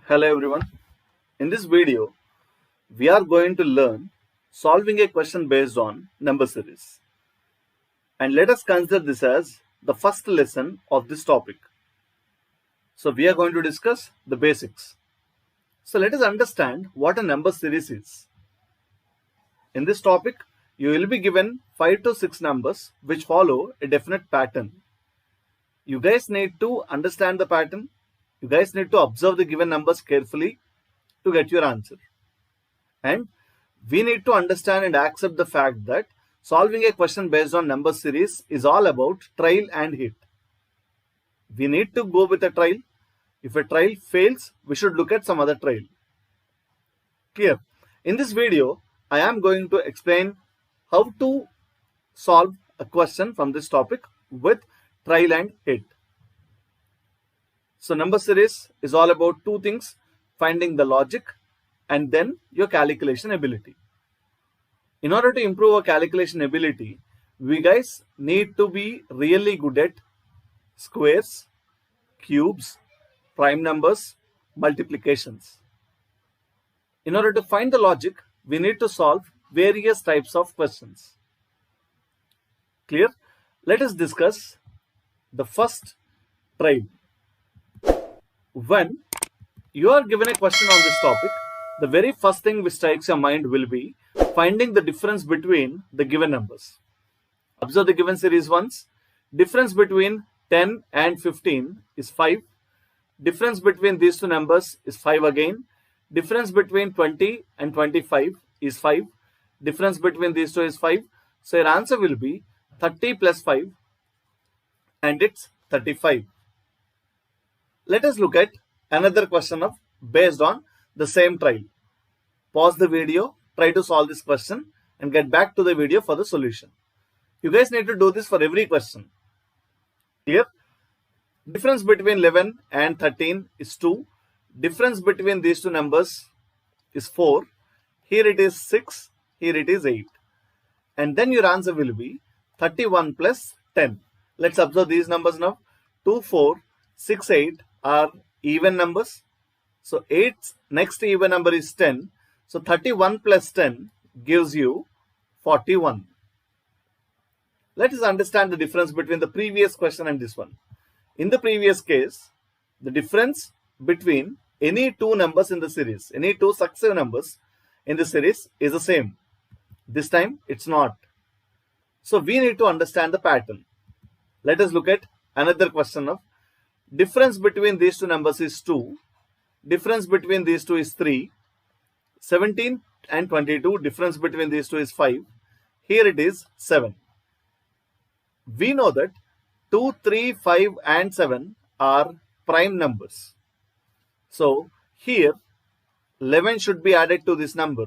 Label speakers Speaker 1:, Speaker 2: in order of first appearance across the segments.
Speaker 1: Hello everyone. In this video, we are going to learn solving a question based on number series. And let us consider this as the first lesson of this topic. So we are going to discuss the basics. So let us understand what a number series is. In this topic, you will be given 5 to 6 numbers which follow a definite pattern. You guys need to understand the pattern. You guys need to observe the given numbers carefully to get your answer. And we need to understand and accept the fact that solving a question based on number series is all about trial and hit. We need to go with a trial. If a trial fails, we should look at some other trial. Clear? In this video, I am going to explain how to solve a question from this topic with trial and hit. So number series is all about two things: finding the logic and then your calculation ability. In order to improve our calculation ability, we guys need to be really good at squares, cubes, prime numbers, multiplications. In order to find the logic, we need to solve various types of questions. Clear? Let us discuss the first trial. When you are given a question on this topic, the very first thing which strikes your mind will be finding the difference between the given numbers. Observe the given series once. Difference between 10 and 15 is 5. Difference between these two numbers is 5 again. Difference between 20 and 25 is 5. Difference between these two is 5. So your answer will be 30 plus 5 and it's 35. Let us look at another question based on the same trial. Pause the video, try to solve this question and get back to the video for the solution. You guys need to do this for every question. Clear? Difference between 11 and 13 is 2. Difference between these two numbers is 4. Here it is 6. Here it is 8. And then your answer will be 31 plus 10. Let's observe these numbers now. 2, 4, 6, 8 are even numbers. So 8's next even number is 10. So 31 plus 10 gives you 41. Let us understand the difference between the previous question and this one. In the previous case, the difference between any two numbers in the series, any two successive numbers in the series is the same. This time it's not. So we need to understand the pattern. Let us look at another question of difference between these two numbers is 2. Difference between these two is 3. 17 and 22, difference between these two is 5. Here it is 7. We know that 2, 3, 5 and 7 are prime numbers. So here 11 should be added to this number.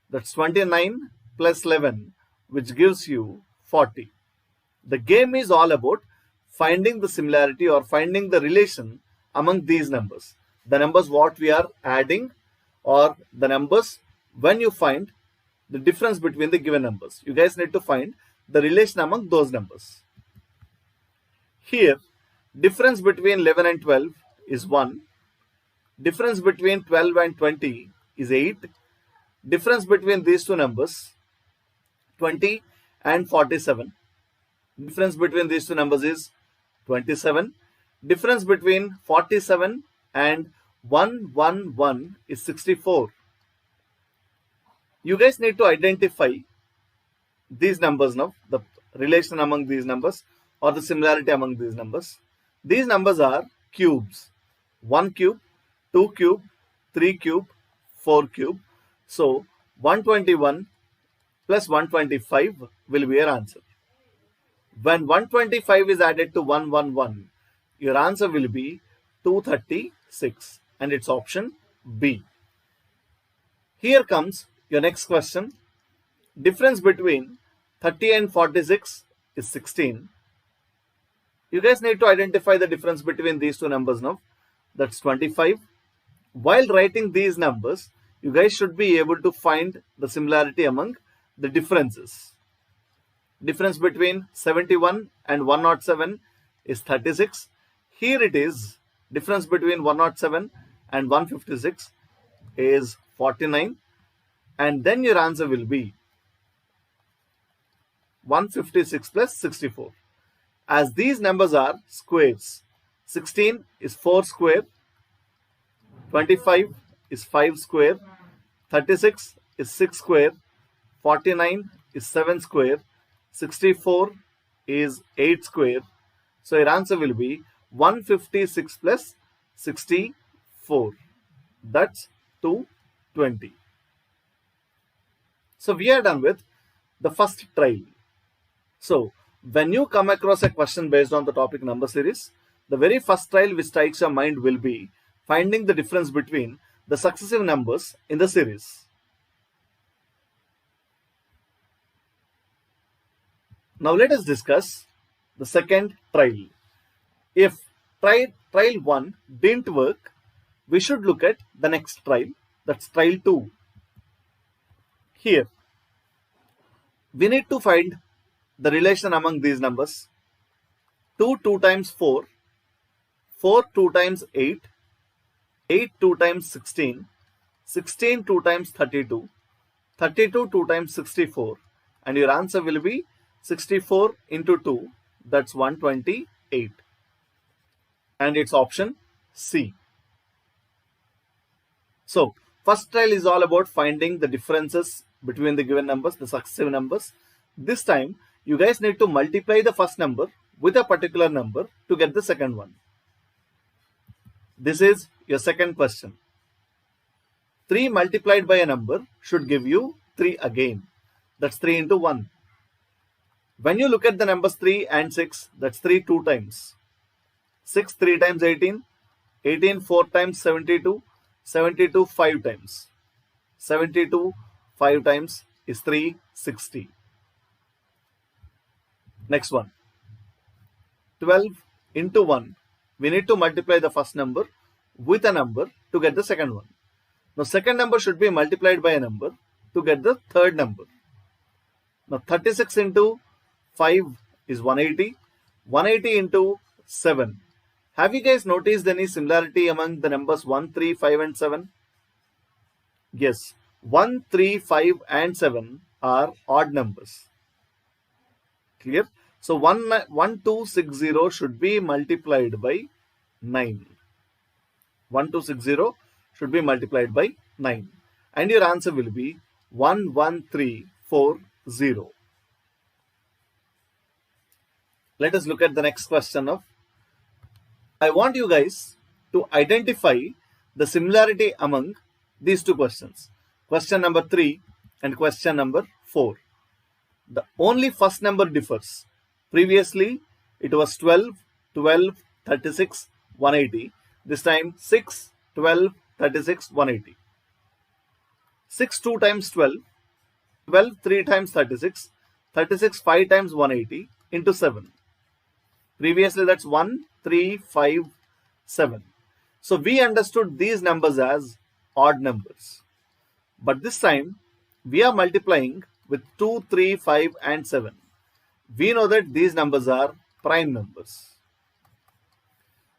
Speaker 1: That's 29 plus 11, which gives you 40. The game is all about finding the similarity or finding the relation among these numbers. The numbers what we are adding or the numbers when you find the difference between the given numbers. You guys need to find the relation among those numbers. Here, difference between 11 and 12 is 1. Difference between 12 and 20 is 8. Difference between these two numbers, 20 and 47. Difference between these two numbers is 27. Difference between 47 and 111 is 64. You guys need to identify these numbers now, the relation among these numbers or the similarity among these numbers. These numbers are cubes. 1 cube, 2 cube, 3 cube, 4 cube. So 121 plus 125 will be your answer. When 125 is added to 111, your answer will be 236 and it's option B. Here comes your next question. Difference between 30 and 46 is 16. You guys need to identify the difference between these two numbers now. That's 25. While writing these numbers, you guys should be able to find the similarity among the differences. Difference between 71 and 107 is 36. Here it is difference between 107 and 156 is 49, and then your answer will be 156 plus 64. As these numbers are squares, 16 is 4 square, 25 is 5 square, 36 is 6 square, 49 is 7 square, 64 is 8 square. So your answer will be 156 plus 64. That's 220. So we are done with the first trial. So when you come across a question based on the topic number series, the very first trial which strikes your mind will be finding the difference between the successive numbers in the series. Now let us discuss the second trial. If trial 1 didn't work, we should look at the next trial, that's trial 2. Here, we need to find the relation among these numbers. 2 times 4, 4 2 times 8, 8 2 times 16, 16 2 times 32, 32 2 times 64, and your answer will be 64 into 2, that's 128. And it's option C. So, first trial is all about finding the differences between the given numbers, the successive numbers. This time, you guys need to multiply the first number with a particular number to get the second one. This is your second question. 3 multiplied by a number should give you 3 again. That's 3 into 1. When you look at the numbers 3 and 6, that's 3 2 times. 6 3 times 18, 18 4 times 72, 72 5 times. 72 5 times is 360. Next one. 12 into 1. We need to multiply the first number with a number to get the second one. Now second number should be multiplied by a number to get the third number. Now 36 into 5 is 180. 180 into 7. Have you guys noticed any similarity among the numbers 1, 3, 5 and 7? Yes, 1, 3, 5 and 7 are odd numbers. Clear? So 1260 should be multiplied by 9. 1260 should be multiplied by 9. And your answer will be 11340. Let us look at the next question of, I want you guys to identify the similarity among these two questions. Question number 3 and question number 4. The only first number differs. Previously, it was 12, 12, 36, 180. This time 6, 12, 36, 180. 6 2 times 12, 12 3 times 36, 36 5 times 180 into 7. Previously that's 1, 3, 5, 7. So we understood these numbers as odd numbers. But this time we are multiplying with 2, 3, 5 and 7. We know that these numbers are prime numbers.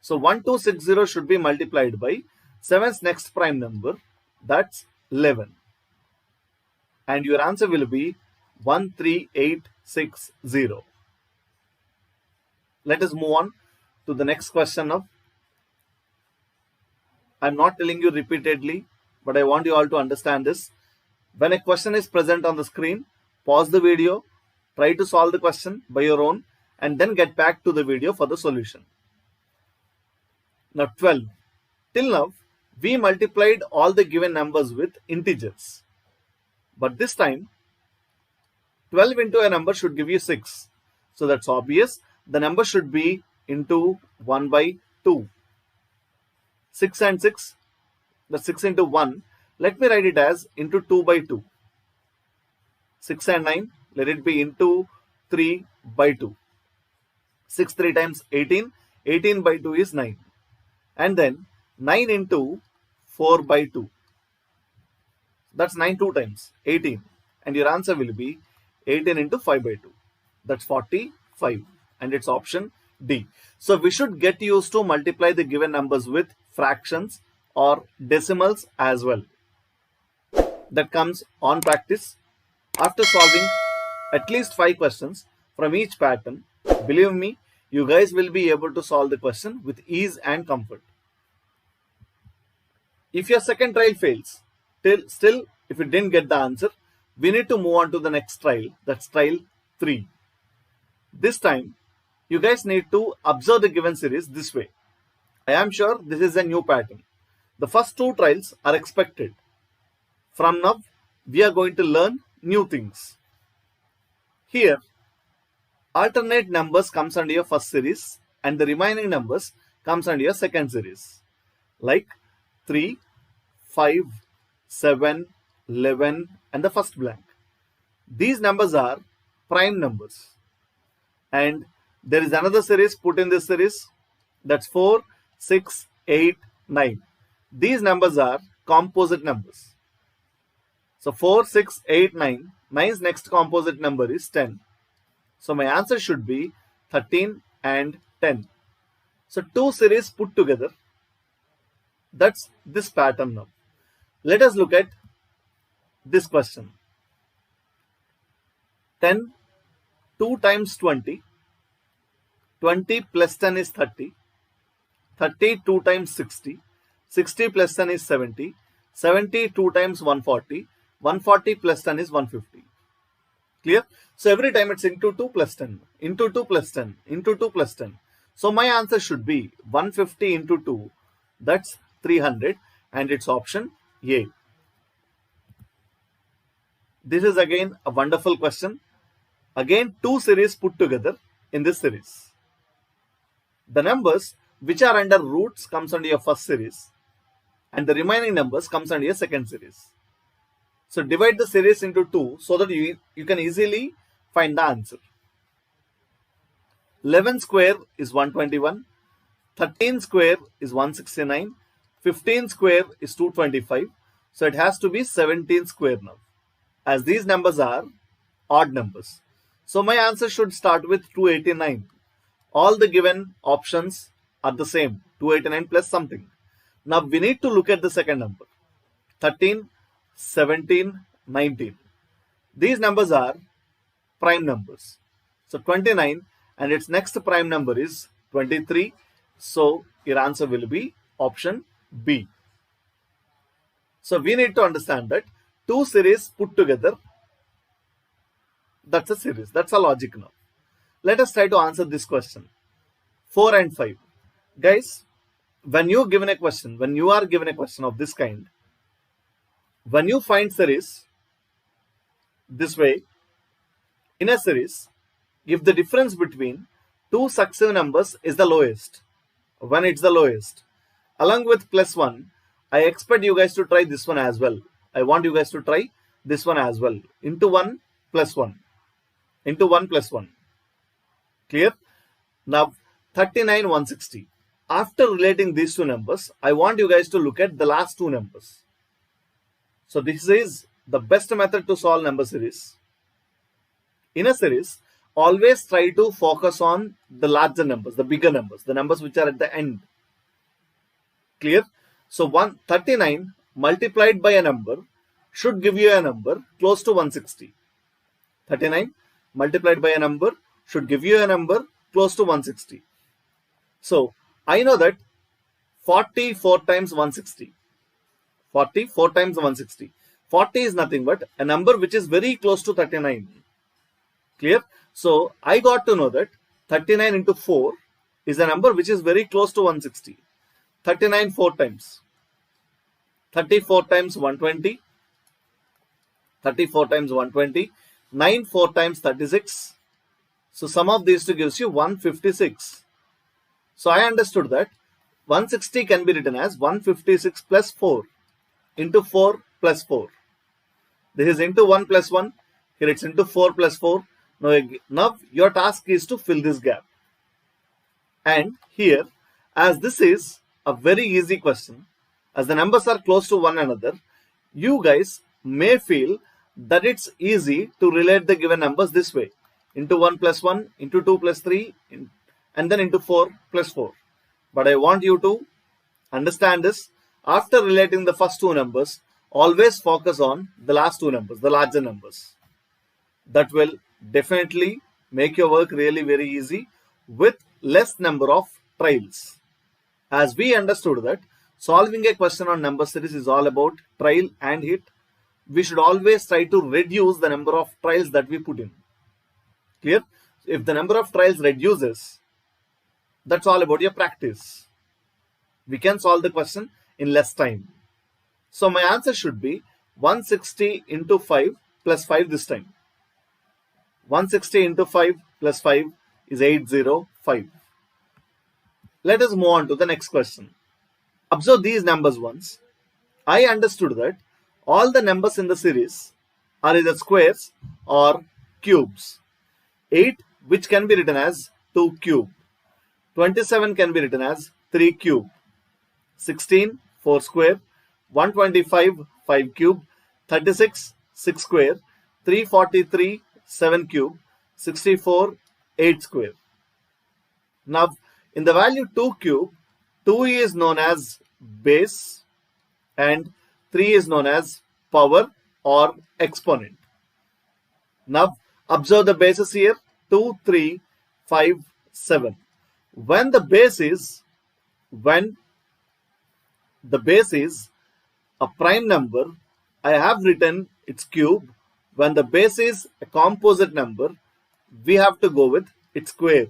Speaker 1: So 1260 should be multiplied by 7's next prime number, that's 11. And your answer will be 13860. Let us move on to the next question of, I'm not telling you repeatedly, but I want you all to understand this. When a question is present on the screen, pause the video, try to solve the question by your own, and then get back to the video for the solution. Now 12. Till now, we multiplied all the given numbers with integers. But this time, 12 into a number should give you 6. So that's obvious. The number should be into 1 by 2. 6 and 6, that's 6 into 1. Let me write it as into 2 by 2. 6 and 9, let it be into 3 by 2. 6 3 times 18, 18 by 2 is 9. And then 9 into 4 by 2. That's 9 2 times, 18. And your answer will be 18 into 5 by 2. That's 45. And it's option D. So we should get used to multiply the given numbers with fractions or decimals as well. That comes on practice. After solving at least 5 questions from each pattern, believe me, you guys will be able to solve the question with ease and comfort. If your second trial fails, still if you didn't get the answer, we need to move on to the next trial, that's trial 3. This time, you guys need to observe the given series this way. I am sure this is a new pattern. The first 2 trials are expected. From now, we are going to learn new things. Here, alternate numbers comes under your first series and the remaining numbers comes under your second series. Like 3, 5, 7, 11 and the first blank. These numbers are prime numbers. And there is another series put in this series, that's 4, 6, 8, 9. These numbers are composite numbers. So 4, 6, 8, 9. 9's next composite number is 10. So my answer should be 13 and 10. So 2 series put together. That's this pattern now. Let us look at this question. 10, 2 times 20. 20 plus 10 is 30. 30 2 times 60. 60 plus 10 is 70. 70 2 times 140. 140 plus 10 is 150. Clear? So every time it's into 2 plus 10, into 2 plus 10, into 2 plus 10. So my answer should be 150 into 2, that's 300 and it's option A. This is again a wonderful question. Again 2 series put together in this series. The numbers which are under roots comes under your first series and the remaining numbers comes under your second series. So divide the series into 2 so that you can easily find the answer. 11 square is 121, 13 square is 169, 15 square is 225. So it has to be 17 square now, as these numbers are odd numbers. So my answer should start with 289. All the given options are the same, 289 plus something. Now we need to look at the second number, 13, 17, 19. These numbers are prime numbers. So 29 and its next prime number is 23. So your answer will be option B. So we need to understand that 2 series put together, that's a series. That's a logic now. Let us try to answer this question. 4 and 5. Guys, when you are given a question of this kind, when you find series this way, in a series, if the difference between 2 successive numbers is the lowest, when it's the lowest, along with plus 1, I expect you guys to try this one as well. I want you guys to try this one as well. Into 1 plus 1. Into 1 plus 1. Clear? Now 39, 160. After relating these 2 numbers, I want you guys to look at the last 2 numbers. So this is the best method to solve number series. In a series, always try to focus on the larger numbers, the bigger numbers, the numbers which are at the end. Clear? So 139 multiplied by a number should give you a number close to 160. 39 multiplied by a number should give you a number close to 160. So I know that 44 times 160. 44 times 160. 40 is nothing but a number which is very close to 39. Clear? So I got to know that 39 into 4 is a number which is very close to 160. 39 4 times. 34 times 120. 34 times 120. 9 4 times 36. So sum of these two gives you 156. So I understood that 160 can be written as 156 plus 4 into 4 plus 4. This is into 1 plus 1. Here it's into 4 plus 4. Now your task is to fill this gap. And here, as this is a very easy question, as the numbers are close to one another, you guys may feel that it's easy to relate the given numbers this way. Into 1 plus 1, into 2 plus 3, and then into 4 plus 4. But I want you to understand this. After relating the first two numbers, always focus on the last two numbers, the larger numbers. That will definitely make your work really very easy with less number of trials. As we understood that solving a question on number series is all about trial and hit, we should always try to reduce the number of trials that we put in. Clear? If the number of trials reduces, that's all about your practice. We can solve the question in less time. So my answer should be 160 into 5 plus 5 this time. 160 into 5 plus 5 is 805. Let us move on to the next question. Observe these numbers once. I understood that all the numbers in the series are either squares or cubes. 8, which can be written as 2 cube. 27 can be written as 3 cube. 16, 4 square. 125, 5 cube. 36, 6 square. 343, 7 cube. 64, 8 square. Now, in the value 2 cube, 2 is known as base and 3 is known as power or exponent. Now, observe the bases here, 2, 3, 5, 7. When the base is a prime number, I have written its cube. When the base is a composite number, we have to go with its square.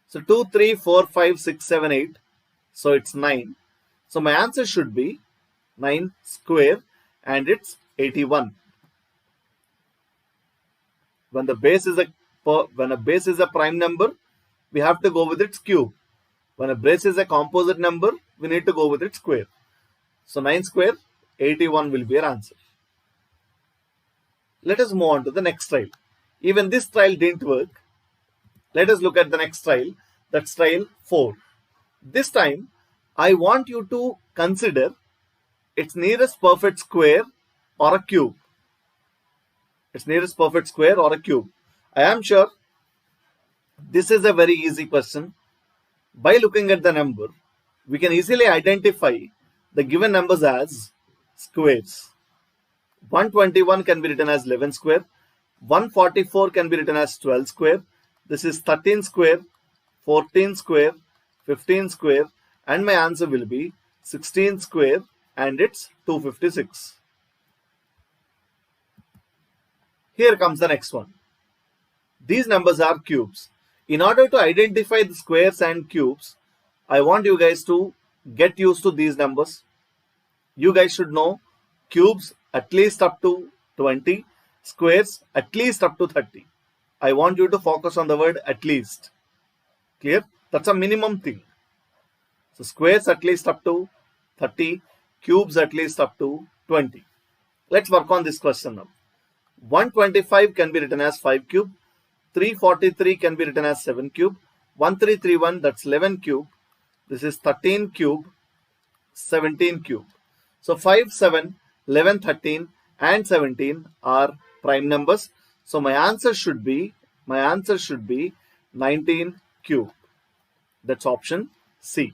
Speaker 1: So 2, 3, 4, 5, 6, 7, 8. So it's 9. So my answer should be 9 square and it's 81. When a base is a prime number, we have to go with its cube. When a base is a composite number, we need to go with its square. So 9 square, 81 will be our answer. Let us move on to the next trial. Even this trial didn't work. Let us look at the next trial. That's trial 4. This time, I want you to consider its nearest perfect square or a cube. Its nearest perfect square or a cube. I am sure this is a very easy question. By looking at the number, we can easily identify the given numbers as squares. 121 can be written as 11 square. 144 can be written as 12 square. This is 13 square, 14 square, 15 square, and my answer will be 16 square and it's 256. Here comes the next one. These numbers are cubes. In order to identify the squares and cubes, I want you guys to get used to these numbers. You guys should know cubes at least up to 20, squares at least up to 30. I want you to focus on the word at least. Clear? That's a minimum thing. So squares at least up to 30, cubes at least up to 20. Let's work on this question now. 125 can be written as 5 cube. 343 can be written as 7 cube. 1331, that's 11 cube. This is 13 cube, 17 cube. So 5, 7, 11, 13 and 17 are prime numbers. So my answer should be 19 cube. That's option C.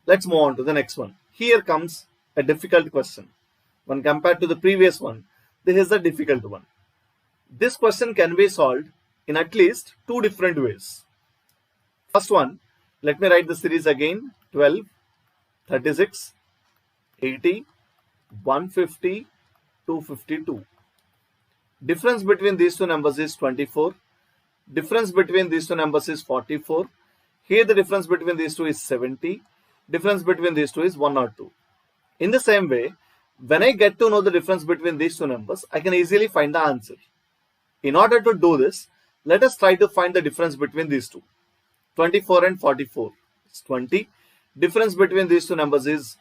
Speaker 1: Let's move on to the next one. Here comes a difficult question. When compared to the previous one, this is a difficult one. This question can be solved in at least 2 different ways. First one, let me write the series again. 12, 36, 80, 150, 252. Difference between these two numbers is 24. Difference between these two numbers is 44. Here the difference between these two is 70. Difference between these two is 102. In the same way, when I get to know the difference between these two numbers, I can easily find the answer. In order to do this, let us try to find the difference between these two. 24 and 44. It's 20. Difference between these two numbers is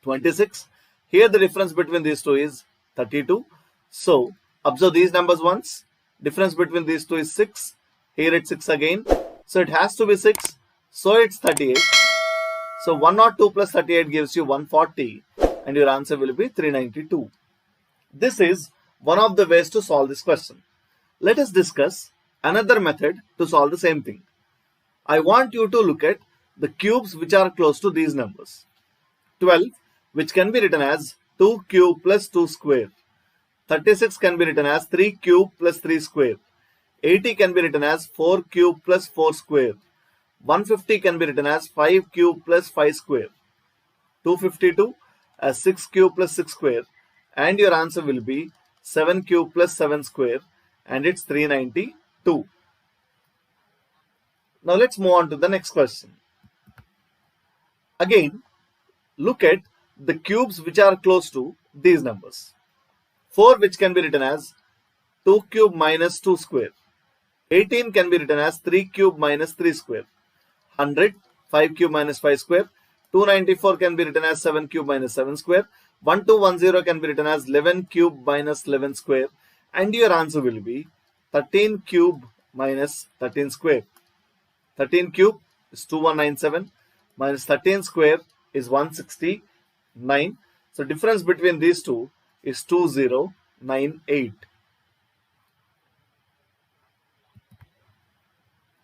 Speaker 1: 26. Here the difference between these two is 32. So observe these numbers once. Difference between these two is 6. Here it's 6 again. So it has to be 6. So it's 38. So 102 plus 38 gives you 140. And your answer will be 392. This is one of the ways to solve this question. Let us discuss another method to solve the same thing. I want you to look at the cubes which are close to these numbers. 12, which can be written as 2 cube plus 2 square. 36 can be written as 3 cube plus 3 square. 80 can be written as 4 cube plus 4 square. 150 can be written as 5 cube plus 5 square. 252 as 6 cube plus 6 square. And your answer will be 7 cube plus 7 square, and it's 392. Now let's move on to the next question. Again, look at the cubes which are close to these numbers. 4, which can be written as 2 cube minus 2 square. 18 can be written as 3 cube minus 3 square. 100, 5 cube minus 5 square. 294 can be written as 7 cube minus 7 square. 1210 can be written as 11 cube minus 11 square. And your answer will be 13 cube minus 13 square. 13 cube is 2197 minus 13 square is 169. So difference between these two is 2098.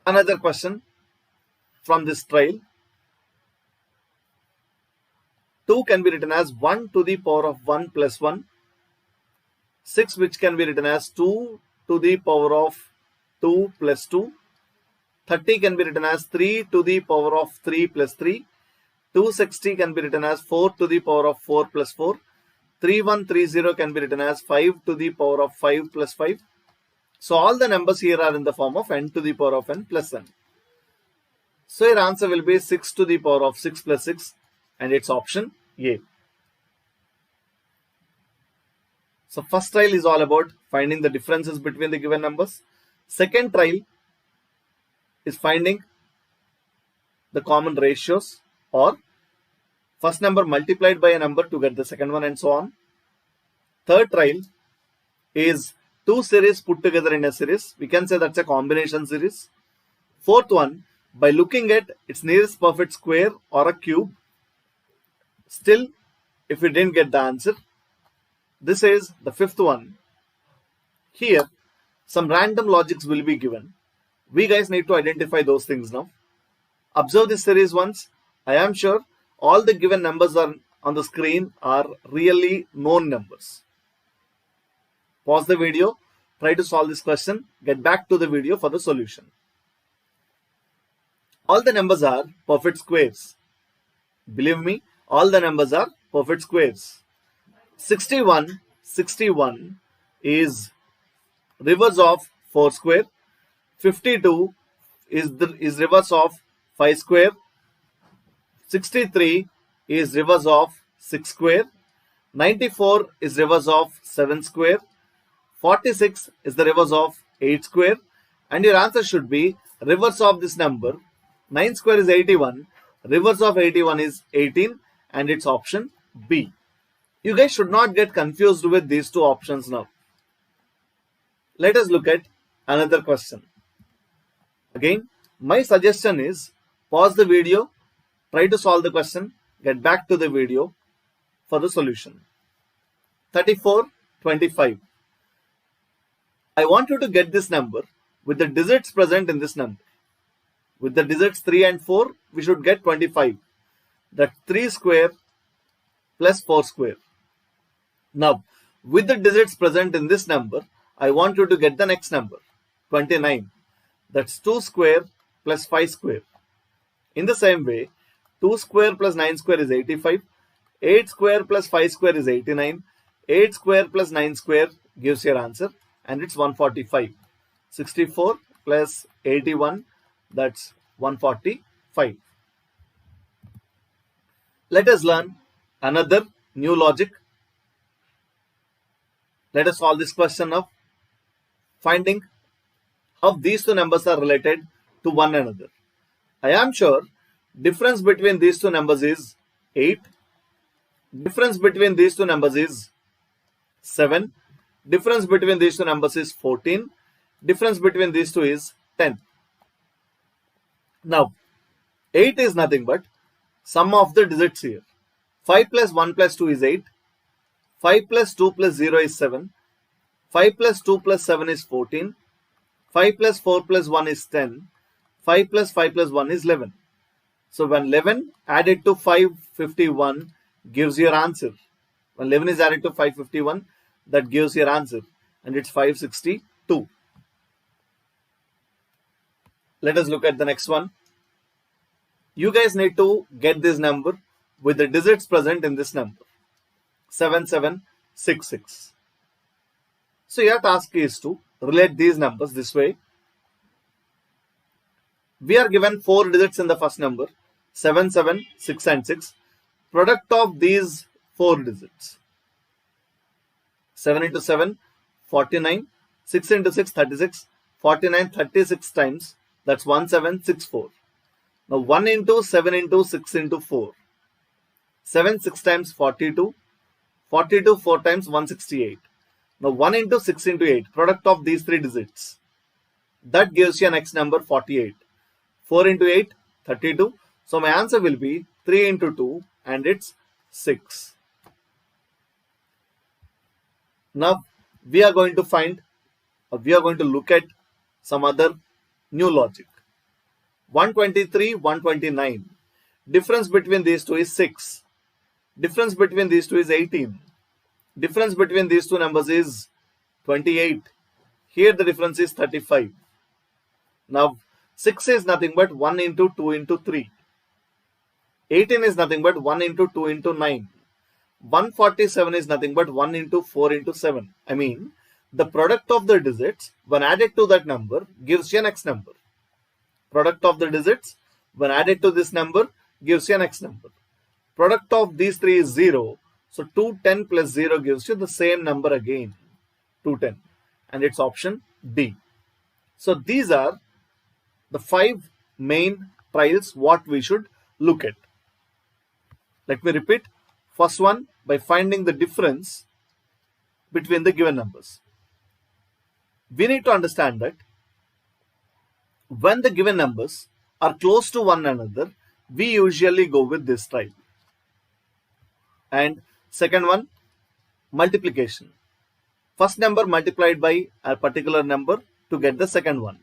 Speaker 1: Another question from this trial. 2 can be written as 1 to the power of 1 plus 1. 6, which can be written as 2 to the power of 2 plus 2. 30 can be written as 3 to the power of 3 plus 3. 260 can be written as 4 to the power of 4 plus 4. 3130 can be written as 5 to the power of 5 plus 5. So all the numbers here are in the form of n to the power of n plus n. So your answer will be 6 to the power of 6 plus 6, and it's option A. So first trial is all about finding the differences between the given numbers. Second trial is finding the common ratios, or first number multiplied by a number to get the second one, and so on. Third trial is two series put together in a series. We can say that's a combination series. Fourth one, by looking at its nearest perfect square or a cube. Still, if we didn't get the answer, this is the fifth one. Here, some random logics will be given. We guys need to identify those things now. Observe this series once. I am sure all the given numbers on the screen are really known numbers. Pause the video, try to solve this question, get back to the video for the solution. All the numbers are perfect squares. Believe me, all the numbers are perfect squares. 61 is reverse of 4 square. 52 is reverse of 5 square. 63 is reverse of 6 square. 94 is reverse of 7 square. 46 is the reverse of 8 square. And your answer should be reverse of this number. 9 square is 81. Reverse of 81 is 18. And it's option B. You guys should not get confused with these two options now. Let us look at another question. Again, my suggestion is pause the video, try to solve the question, get back to the video for the solution. 3425. I want you to get this number with the digits present in this number. With the digits 3 and 4, we should get 25. That's 3 square plus 4 square. Now, with the digits present in this number, I want you to get the next number, 29. That's 2 square plus 5 square. In the same way, 2 square plus 9 square is 85. 8 square plus 5 square is 89. 8 square plus 9 square gives your answer, and it's 145. 64 plus 81, that's 145. Let us learn another new logic. Let us solve this question of finding how these two numbers are related to one another. I am sure difference between these two numbers is 8. Difference between these two numbers is 7. Difference between these two numbers is 14. Difference between these two is 10. Now, 8 is nothing but sum of the digits here. 5 plus 1 plus 2 is 8. 5 plus 2 plus 0 is 7. 5 plus 2 plus 7 is 14. 5 plus 4 plus 1 is 10. 5 plus 5 plus 1 is 11. So when 11 added to 551 gives your answer. When 11 is added to 551, that gives your answer, and it's 562. Let us look at the next one. You guys need to get this number with the digits present in this number, 7766. So your task is to relate these numbers this way. We are given 4 digits in the first number, 7, 7, 6 and 6. Product of these 4 digits. 7 into 7, 49. 6 into 6, 36. 49, 36 times. That's 1764. Now 1 into 7 into 6 into 4. 7 6 times 42. 42 4 times 168. Now 1 into 6 into 8. Product of these 3 digits. That gives you an next number 48. 4 into 8, 32. So my answer will be 3 into 2 and it's 6. Now we are going to look at some other new logic. 123, 129. Difference between these two is 6. Difference between these two is 18. Difference between these two numbers is 28. Here the difference is 35. Now 6 is nothing but 1 into 2 into 3. 18 is nothing but 1 into 2 into 9. 147 is nothing but 1 into 4 into 7. I mean, the product of the digits when added to that number gives you an next number. Product of the digits when added to this number gives you an next number. Product of these 3 is 0. So 210 plus 0 gives you the same number again, 210. And it's option D. So these are the 5 main trials what we should look at. Let me repeat. First one, by finding the difference between the given numbers. We need to understand that when the given numbers are close to one another, we usually go with this trial. And second one, multiplication. First number multiplied by a particular number to get the second one.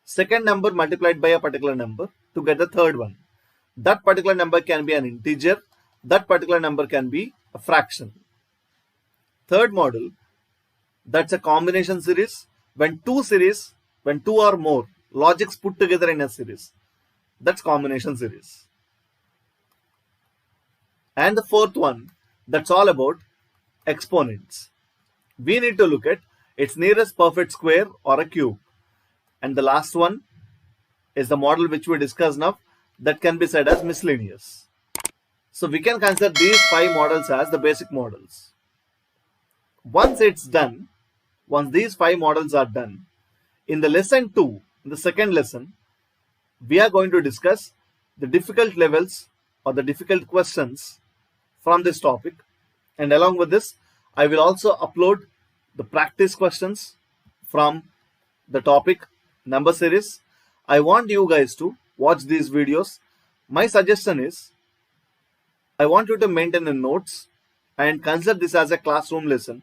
Speaker 1: Second number multiplied by a particular number to get the third one. That particular number can be an integer. That particular number can be a fraction. Third model, that's a combination series. When two or more logics put together in a series, that's combination series. And the fourth one, that's all about exponents. We need to look at its nearest perfect square or a cube. And the last one is the model which we discussed now, that can be said as miscellaneous. So we can consider these 5 models as the basic models. Once it's done, once these 5 models are done, in the lesson 2, in the second lesson, we are going to discuss the difficult levels or the difficult questions from this topic. And along with this, I will also upload the practice questions from the topic number series. I want you guys to watch these videos. My suggestion is, I want you to maintain the notes and consider this as a classroom lesson.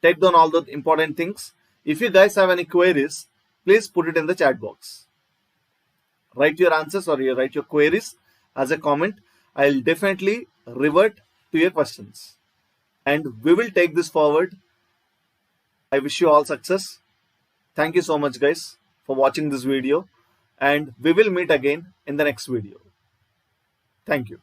Speaker 1: Take down all the important things. If you guys have any queries, please put it in the chat box. Write your answers or write your queries as a comment. I'll definitely revert to your questions. And we will take this forward. I wish you all success. Thank you so much guys for watching this video. And we will meet again in the next video. Thank you.